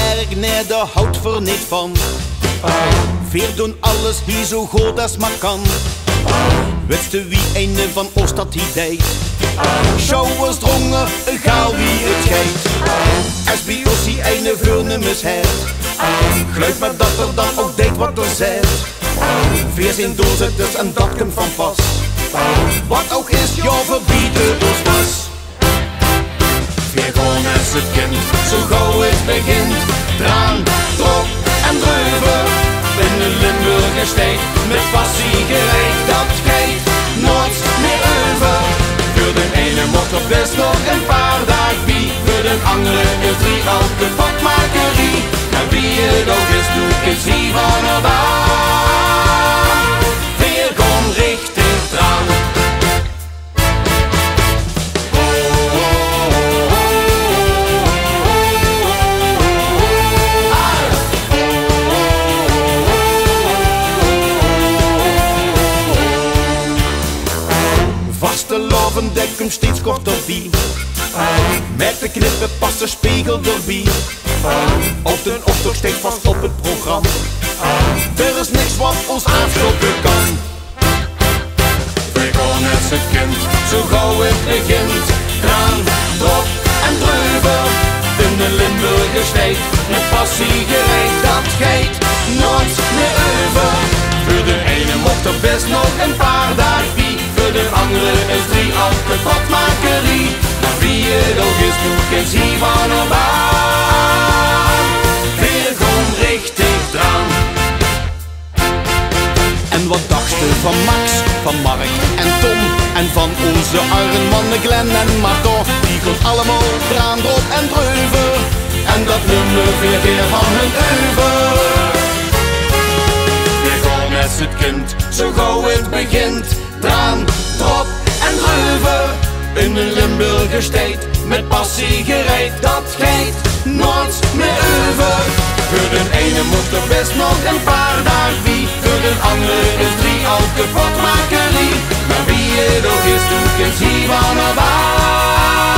werk, nee, daar houdt voor niet van. Veer doen alles hier zo goed als maar kan. Wist wie een van ons dat hij deed? Show was drongen, gaal wie het geeft. Als bij ons die ene voornemens heeft. Geloof me dat er dan ook deed wat er zegt. Veer zijn doorzitters en dat komt van pas. Wat ook is, ja, verbieden ons was. Veer gewoon als het kind, zo gauw het begint. Draan, drop en dreuven. In de Limburger steed, met passie gereed. Dat geeft nooit meer over. Voor de ene mocht er best nog een paar dagen bij. Voor de andere is drie al de potmakerie. En wie het ook is, doet het zie van op aan. Weer kom richting Draan. Vaste loven dek hem steeds korter bij. Met de knippen past de spiegel erbij. Of de optocht steekt vast op het programma. Er is niks wat ons aanstoppen kan. We gaan als het kind, zo gauw het begint. Draan, drop en dreuven. In de Limburger steed, met passie gereed. Dat geeft nooit meer over. Voor de ene mocht er best nog een paar dagen bij. Voor de andere is drie al de potmakerie. Maar wie het ook is, doet het zie van op aan. Weer gewoon richting Draan. En wat dacht je van Max, van Mark en Tom? En van onze Arnmannen Glenn en Marco? Die gaan allemaal Draan, drop en dreuven. En dat nummer weer van hun euvel. Weer gewoon met het kind, zo gauw het begint. Draan, drop en dreuven. In de Limburger steed, met passie gereed. Dat geeft nooit meer over. Voor de ene mocht er best nog een paar dagen bij. Voor de andere is drie al de potmakerie. Maar wie het ook is, doet het zie van op aan.